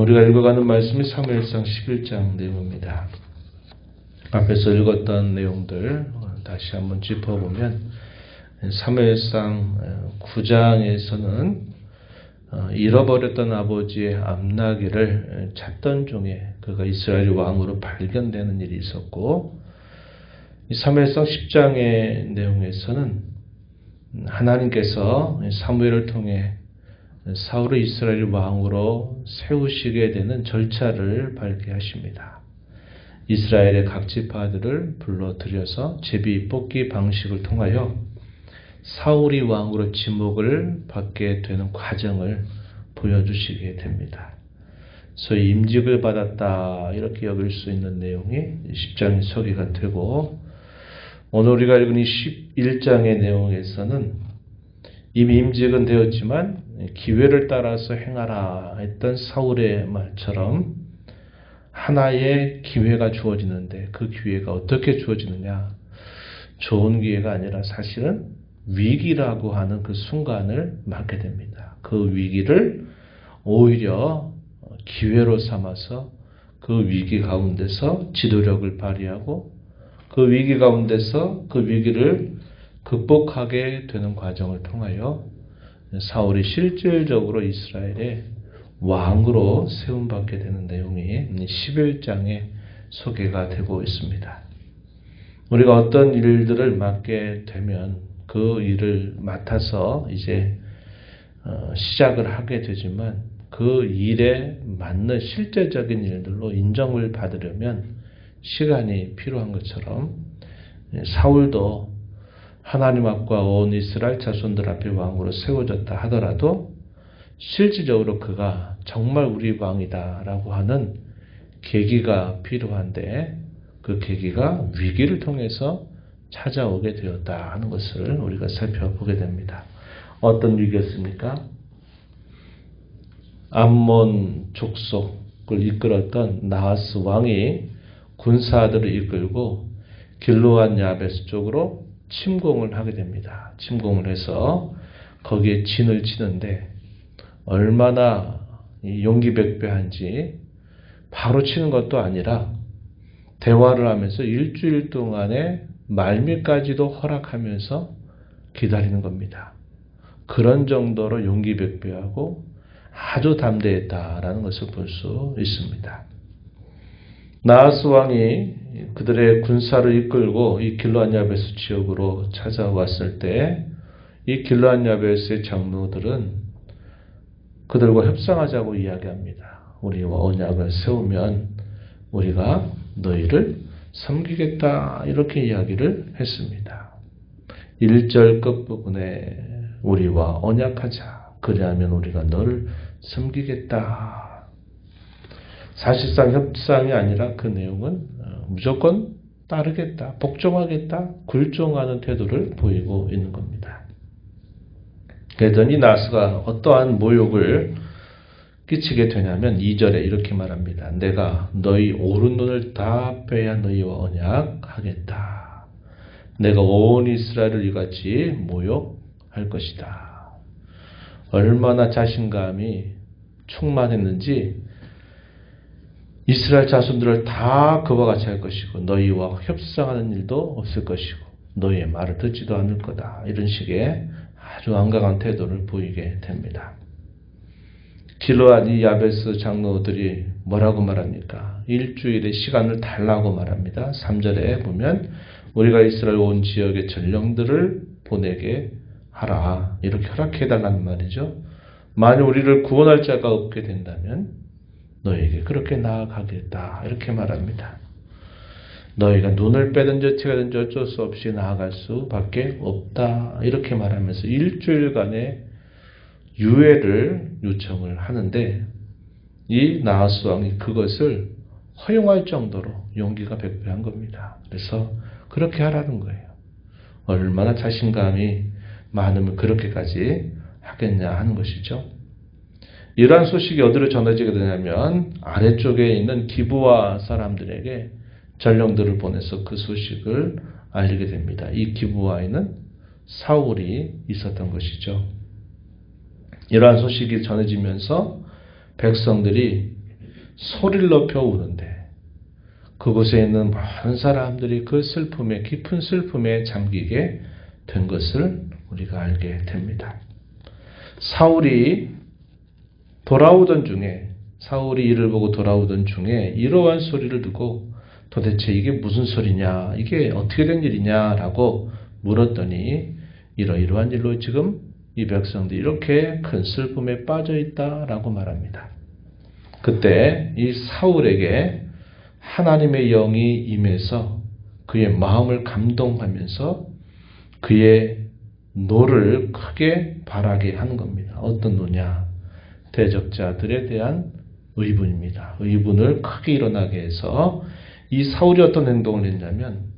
우리가 읽어가는 말씀이 사무엘상 11장 내용입니다. 앞에서 읽었던 내용들 다시 한번 짚어보면 사무엘상 9장에서는 잃어버렸던 아버지의 암나귀를 찾던 중에 그가 이스라엘 왕으로 발견되는 일이 있었고, 이 사무엘상 10장의 내용에서는 하나님께서 사무엘을 통해 사울을 이스라엘 왕으로 세우시게 되는 절차를 발견하십니다. 이스라엘의 각 지파들을 불러들여서 제비 뽑기 방식을 통하여 사울이 왕으로 지목을 받게 되는 과정을 보여주시게 됩니다. 소위 임직을 받았다 이렇게 여길 수 있는 내용이 10장의 서기가 되고, 오늘 우리가 읽은 이 11장의 내용에서는 이미 임직은 되었지만 기회를 따라서 행하라 했던 사울의 말처럼 하나의 기회가 주어지는데, 그 기회가 어떻게 주어지느냐, 좋은 기회가 아니라 사실은 위기라고 하는 그 순간을 맞게 됩니다. 그 위기를 오히려 기회로 삼아서 그 위기 가운데서 지도력을 발휘하고 그 위기 가운데서 그 위기를 극복하게 되는 과정을 통하여 사울이 실질적으로 이스라엘의 왕으로 세움받게 되는 내용이 11장에 소개가 되고 있습니다. 우리가 어떤 일들을 맡게 되면 그 일을 맡아서 이제 시작을 하게 되지만, 그 일에 맞는 실제적인 일들로 인정을 받으려면 시간이 필요한 것처럼 사울도 하나님 앞과 온 이스라엘 자손들 앞에 왕으로 세워졌다 하더라도 실질적으로 그가 정말 우리 왕이다라고 하는 계기가 필요한데, 그 계기가 위기를 통해서 찾아오게 되었다 하는 것을 우리가 살펴보게 됩니다. 어떤 위기였습니까? 암몬 족속을 이끌었던 나하스 왕이 군사들을 이끌고 길르앗 야베스 쪽으로 침공을 하게 됩니다. 침공을 해서 거기에 진을 치는데 얼마나 용기백배한지, 바로 치는 것도 아니라 대화를 하면서 일주일 동안의 말미까지도 허락하면서 기다리는 겁니다. 그런 정도로 용기백배하고 아주 담대했다라는 것을 볼 수 있습니다. 나하스 왕이 그들의 군사를 이끌고 이 길르앗 야베스 지역으로 찾아왔을 때 이 길르앗 야베스의 장로들은 그들과 협상하자고 이야기합니다. 우리와 언약을 세우면 우리가 너희를 섬기겠다 이렇게 이야기를 했습니다. 1절 끝부분에 우리와 언약하자, 그리하면 우리가 너를 섬기겠다. 사실상 협상이 아니라 그 내용은 무조건 따르겠다, 복종하겠다, 굴종하는 태도를 보이고 있는 겁니다. 그랬더니 나하스가 어떠한 모욕을 끼치게 되냐면 2절에 이렇게 말합니다. 내가 너희 오른 눈을 다 빼야 너희와 언약하겠다. 내가 온 이스라엘을 이같이 모욕할 것이다. 얼마나 자신감이 충만했는지, 이스라엘 자손들을 다 그와 같이 할 것이고 너희와 협상하는 일도 없을 것이고 너희의 말을 듣지도 않을 거다. 이런 식의 아주 완강한 태도를 보이게 됩니다. 길르앗 이 야베스 장로들이 뭐라고 말합니까? 일주일의 시간을 달라고 말합니다. 3절에 보면 우리가 이스라엘 온 지역의 전령들을 보내게 하라, 이렇게 허락해달라는 말이죠. 만약 우리를 구원할 자가 없게 된다면 너에게 그렇게 나아가겠다 이렇게 말합니다. 너희가 눈을 빼든지 어떻게 하든지 어쩔 수 없이 나아갈 수밖에 없다 이렇게 말하면서 일주일간의 유예를 요청을 하는데, 이 나하스 왕이 그것을 허용할 정도로 용기가 백배한 겁니다. 그래서 그렇게 하라는 거예요. 얼마나 자신감이 많으면 그렇게까지 하겠냐 하는 것이죠. 이러한 소식이 어디로 전해지게 되냐면 아래쪽에 있는 기브아 사람들에게 전령들을 보내서 그 소식을 알리게 됩니다. 이 기브아에는 사울이 있었던 것이죠. 이러한 소식이 전해지면서 백성들이 소리를 높여 우는데 그곳에 있는 많은 사람들이 그 슬픔에 깊은 슬픔에 잠기게 된 것을 우리가 알게 됩니다. 사울이 이를 보고 돌아오던 중에 이러한 소리를 듣고 도대체 이게 무슨 소리냐, 이게 어떻게 된 일이냐라고 물었더니 이러이러한 일로 지금 이 백성들이 이렇게 큰 슬픔에 빠져 있다라고 말합니다. 그때 이 사울에게 하나님의 영이 임해서 그의 마음을 감동하면서 그의 노를 크게 발하게 하는 겁니다. 어떤 노냐? 대적자들에 대한 의분입니다. 의분을 크게 일어나게 해서 이 사울이 어떤 행동을 했냐면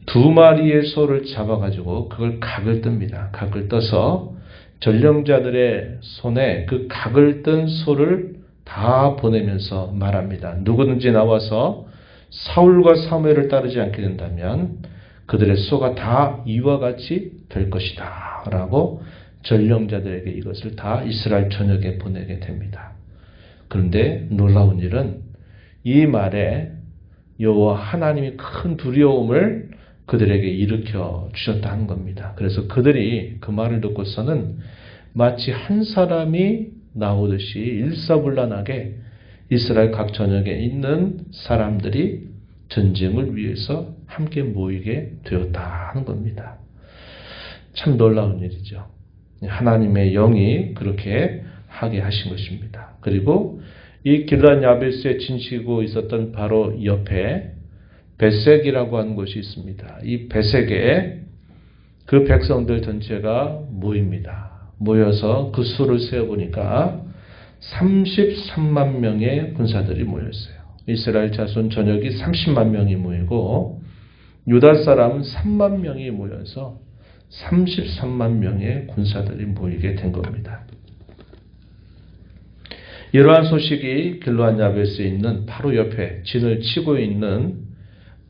2마리의 소를 잡아가지고 그걸 각을 뜹니다. 각을 떠서 전령자들의 손에 그 각을 뜬 소를 다 보내면서 말합니다. 누구든지 나와서 사울과 사무엘을 따르지 않게 된다면 그들의 소가 다 이와 같이 될 것이다 라고 전령자들에게 이것을 다 이스라엘 전역에 보내게 됩니다. 그런데 놀라운 일은 이 말에 여호와 하나님이 큰 두려움을 그들에게 일으켜 주셨다 하는 겁니다. 그래서 그들이 그 말을 듣고서는 마치 한 사람이 나오듯이 일사불란하게 이스라엘 각 전역에 있는 사람들이 전쟁을 위해서 함께 모이게 되었다 하는 겁니다. 참 놀라운 일이죠. 하나님의 영이 그렇게 하게 하신 것입니다. 그리고 이 길르앗 야베스에 진치고 있었던 바로 옆에 베색이라고 하는 곳이 있습니다. 이 베색에 그 백성들 전체가 모입니다. 모여서 그 수를 세어보니까 33만 명의 군사들이 모였어요. 이스라엘 자손 전역이 30만 명이 모이고 유다 사람은 3만 명이 모여서 33만 명의 군사들이 모이게 된 겁니다. 이러한 소식이 길르앗 야베스에 있는 바로 옆에 진을 치고 있는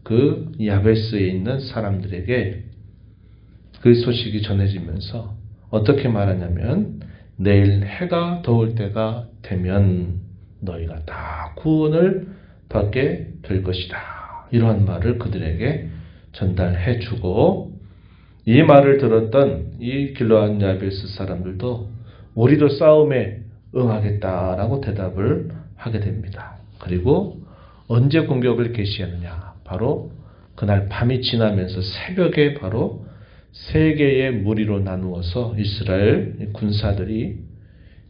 그 야베스에 있는 사람들에게 그 소식이 전해지면서 어떻게 말하냐면 내일 해가 더울 때가 되면 너희가 다 구원을 받게 될 것이다. 이러한 말을 그들에게 전달해 주고 이 말을 들었던 이 길르앗 야베스 사람들도 우리도 싸움에 응하겠다라고 대답을 하게 됩니다. 그리고 언제 공격을 개시하느냐? 바로 그날 밤이 지나면서 새벽에 바로 3개의 무리로 나누어서 이스라엘 군사들이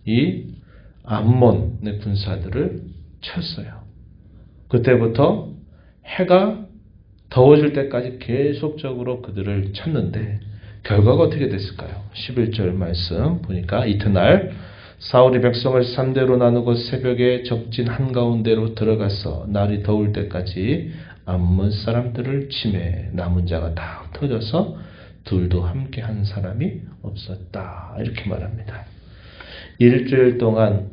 이 암몬의 군사들을 쳤어요. 그때부터 해가 더워질 때까지 계속적으로 그들을 쳤는데 결과가 어떻게 됐을까요? 11절 말씀 보니까 이튿날 사울이 백성을 3대로 나누고 새벽에 적진 한가운데로 들어가서 날이 더울 때까지 암몬 사람들을 치매 남은 자가 다 흩어져서 둘도 함께 한 사람이 없었다. 이렇게 말합니다. 일주일 동안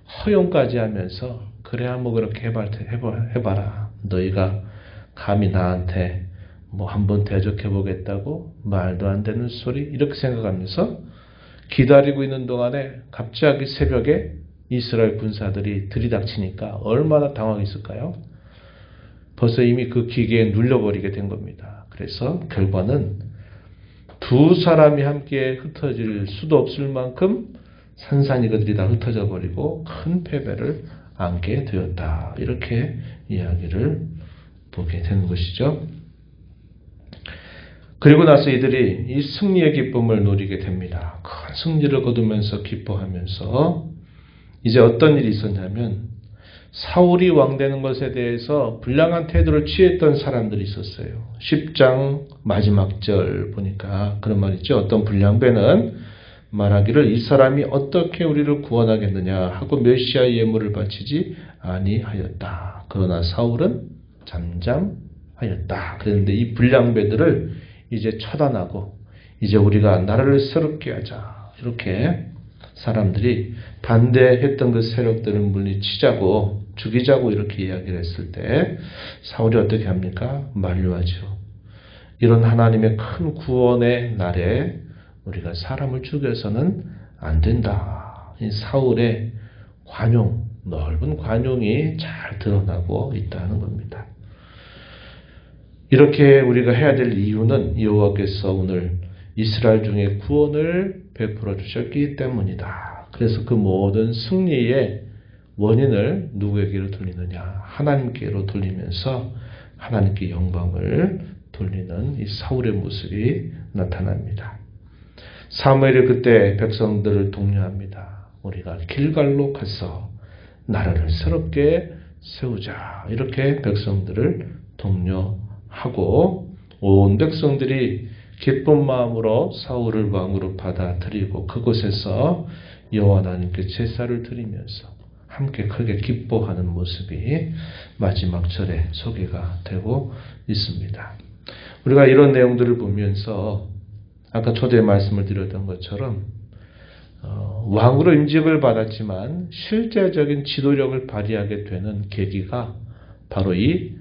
허용까지 하면서 그래야 뭐 그렇게 해봐라. 너희가 감히 나한테 뭐 한번 대적해보겠다고 말도 안 되는 소리 이렇게 생각하면서 기다리고 있는 동안에 갑자기 새벽에 이스라엘 군사들이 들이닥치니까 얼마나 당황했을까요? 벌써 이미 그 기계에 눌려버리게 된 겁니다. 그래서 결과는 2사람이 함께 흩어질 수도 없을 만큼 산산이 그들이 다 흩어져 버리고 큰 패배를 안게 되었다. 이렇게 이야기를 보게 되는 것이죠. 그리고 나서 이들이 이 승리의 기쁨을 누리게 됩니다. 큰 승리를 거두면서 기뻐하면서 이제 어떤 일이 있었냐면 사울이 왕되는 것에 대해서 불량한 태도를 취했던 사람들이 있었어요. 10장 마지막 절 보니까 그런 말 있죠. 어떤 불량배는 말하기를 이 사람이 어떻게 우리를 구원하겠느냐 하고 메시아 예물을 바치지 아니하였다. 그러나 사울은 잠잠하였다. 그런데 이 불량배들을 이제 처단하고 이제 우리가 나라를 새롭게 하자. 이렇게 사람들이 반대했던 그 세력들을 물리치자고 죽이자고 이렇게 이야기를 했을 때 사울이 어떻게 합니까? 만류하죠. 이런 하나님의 큰 구원의 날에 우리가 사람을 죽여서는 안 된다. 이 사울의 관용, 넓은 관용이 잘 드러나고 있다는 겁니다. 이렇게 우리가 해야 될 이유는 여호와께서 오늘 이스라엘 중에 구원을 베풀어 주셨기 때문이다. 그래서 그 모든 승리의 원인을 누구에게로 돌리느냐? 하나님께로 돌리면서 하나님께 영광을 돌리는 이 사울의 모습이 나타납니다. 사무엘이 그때 백성들을 독려합니다. 우리가 길갈로 가서 나라를 새롭게 세우자. 이렇게 백성들을 독려하고 온 백성들이 기쁜 마음으로 사울을 왕으로 받아들이고 그곳에서 여호와 하나님께 제사를 드리면서 함께 크게 기뻐하는 모습이 마지막 절에 소개가 되고 있습니다. 우리가 이런 내용들을 보면서 아까 초대에 말씀을 드렸던 것처럼 왕으로 임직을 받았지만 실제적인 지도력을 발휘하게 되는 계기가 바로 이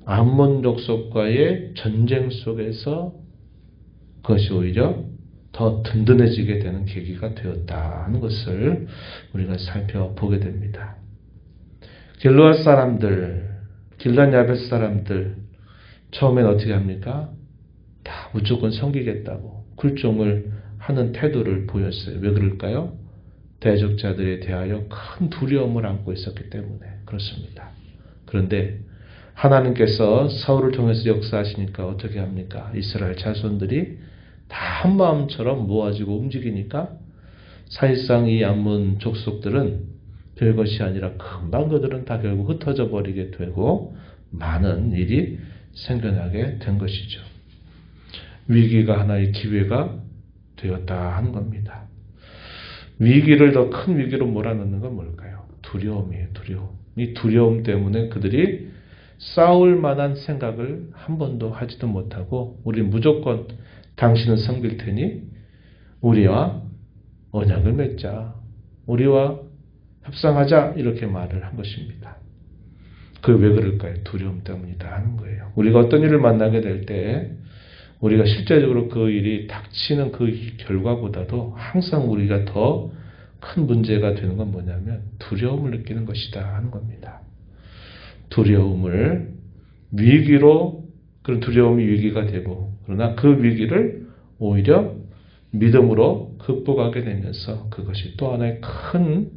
암몬 족속과의 전쟁 속에서 그것이 오히려 더 든든해지게 되는 계기가 되었다는 것을 우리가 살펴보게 됩니다. 길르앗 사람들, 길란 야벳 사람들 처음엔 어떻게 합니까? 다 무조건 섬기겠다고 굴종을 하는 태도를 보였어요. 왜 그럴까요? 대적자들에 대하여 큰 두려움을 안고 있었기 때문에 그렇습니다. 그런데 하나님께서 사울을 통해서 역사하시니까 어떻게 합니까? 이스라엘 자손들이 다 한 마음처럼 모아지고 움직이니까 사실상 이 암몬 족속들은 별것이 아니라 금방 그들은 다 결국 흩어져 버리게 되고 많은 일이 생겨나게 된 것이죠. 위기가 하나의 기회가 되었다 하는 겁니다. 위기를 더 큰 위기로 몰아넣는 건 뭘까요? 두려움이에요. 두려움. 이 두려움 때문에 그들이 싸울 만한 생각을 한 번도 하지도 못하고 우리 무조건 당신은 섬길 테니 우리와 언약을 맺자. 우리와 협상하자. 이렇게 말을 한 것입니다. 그 왜 그럴까요? 두려움 때문이다 하는 거예요. 우리가 어떤 일을 만나게 될 때 우리가 실제적으로 그 일이 닥치는 그 결과보다도 항상 우리가 더 큰 문제가 되는 건 뭐냐면 두려움을 느끼는 것이다 하는 겁니다. 두려움을 위기로 그런 두려움이 위기가 되고 그러나 그 위기를 오히려 믿음으로 극복하게 되면서 그것이 또 하나의 큰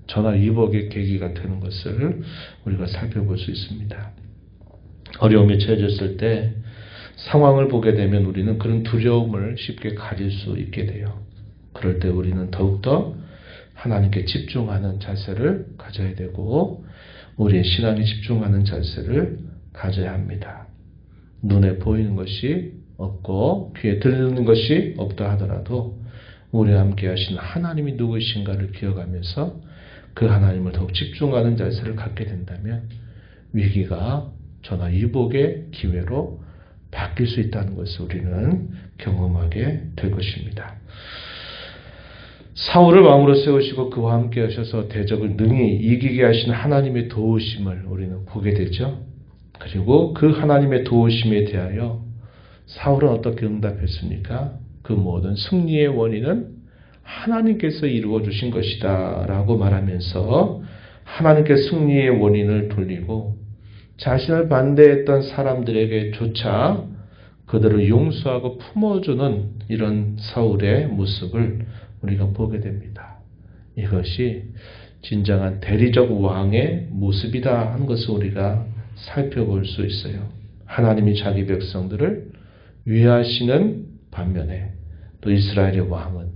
전화위복의 계기가 되는 것을 우리가 살펴볼 수 있습니다. 어려움에 처해졌을 때 상황을 보게 되면 우리는 그런 두려움을 쉽게 가질 수 있게 돼요. 그럴 때 우리는 더욱더 하나님께 집중하는 자세를 가져야 되고 우리의 신앙에 집중하는 자세를 가져야 합니다. 눈에 보이는 것이 없고 귀에 들리는 것이 없다 하더라도 우리와 함께 하신 하나님이 누구이신가를 기억하면서 그 하나님을 더욱 집중하는 자세를 갖게 된다면 위기가 전화위복의 기회로 바뀔 수 있다는 것을 우리는 경험하게 될 것입니다. 사울을 왕으로 세우시고 그와 함께 하셔서 대적을 능히 이기게 하신 하나님의 도우심을 우리는 보게 되죠. 그리고 그 하나님의 도우심에 대하여 사울은 어떻게 응답했습니까? 그 모든 승리의 원인은 하나님께서 이루어 주신 것이다 라고 말하면서 하나님께 승리의 원인을 돌리고 자신을 반대했던 사람들에게조차 그들을 용서하고 품어주는 이런 사울의 모습을 우리가 보게 됩니다. 이것이 진정한 대리적 왕의 모습이다 하는 것을 우리가 살펴볼 수 있어요. 하나님이 자기 백성들을 위하시는 반면에 또 이스라엘의 왕은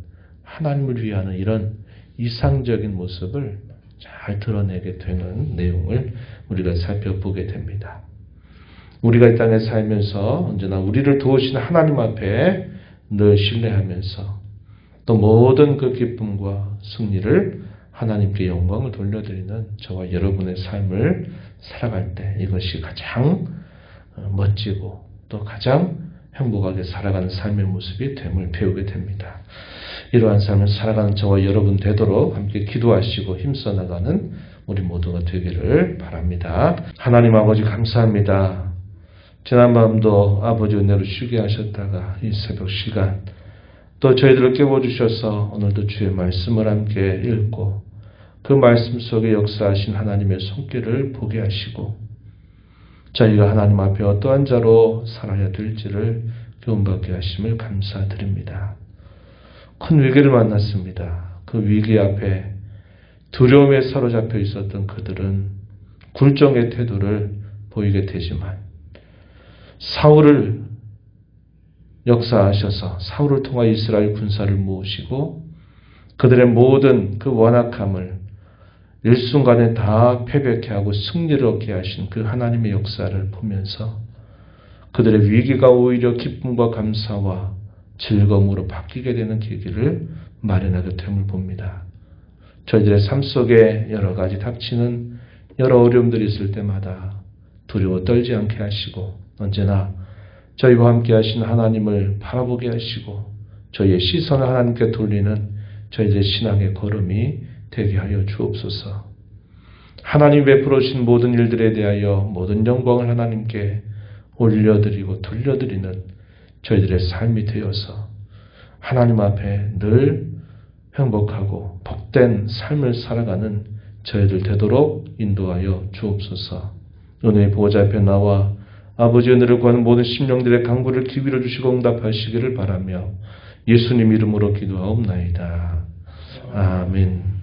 하나님을 위하는 이런 이상적인 모습을 잘 드러내게 되는 내용을 우리가 살펴보게 됩니다. 우리가 이 땅에 살면서 언제나 우리를 도우시는 하나님 앞에 늘 신뢰하면서 또 모든 그 기쁨과 승리를 하나님께 영광을 돌려드리는 저와 여러분의 삶을 살아갈 때 이것이 가장 멋지고 또 가장 행복하게 살아가는 삶의 모습이 됨을 배우게 됩니다. 이러한 삶을 살아가는 저와 여러분 되도록 함께 기도하시고 힘써 나가는 우리 모두가 되기를 바랍니다. 하나님 아버지 감사합니다. 지난밤도 아버지 은혜로 쉬게 하셨다가 이 새벽 시간 또 저희들을 깨워주셔서 오늘도 주의 말씀을 함께 읽고 그 말씀 속에 역사하신 하나님의 손길을 보게 하시고 저희가 하나님 앞에 어떠한 자로 살아야 될지를 교훈받게 하심을 감사드립니다. 큰 위기를 만났습니다. 그 위기 앞에 두려움에 사로잡혀 있었던 그들은 굴종의 태도를 보이게 되지만 사울을 역사하셔서 사울을 통하 이스라엘 군사를 모으시고 그들의 모든 그 완악함을 일순간에 다 패배케 하고 승리를 얻게 하신 그 하나님의 역사를 보면서 그들의 위기가 오히려 기쁨과 감사와 즐거움으로 바뀌게 되는 계기를 마련하게 됨을 봅니다. 저희들의 삶 속에 여러 가지 닥치는 여러 어려움들이 있을 때마다 두려워 떨지 않게 하시고 언제나 저희와 함께 하신 하나님을 바라보게 하시고 저희의 시선을 하나님께 돌리는 저희들의 신앙의 걸음이 되게 하여 주옵소서. 하나님 베풀어 주신 모든 일들에 대하여 모든 영광을 하나님께 올려드리고 돌려드리는 저희들의 삶이 되어서 하나님 앞에 늘 행복하고 복된 삶을 살아가는 저희들 되도록 인도하여 주옵소서. 은혜의 보호자 앞에 나와 아버지 은혜를 구하는 모든 심령들의 간구를 기울여 주시고 응답하시기를 바라며 예수님 이름으로 기도하옵나이다. 아멘.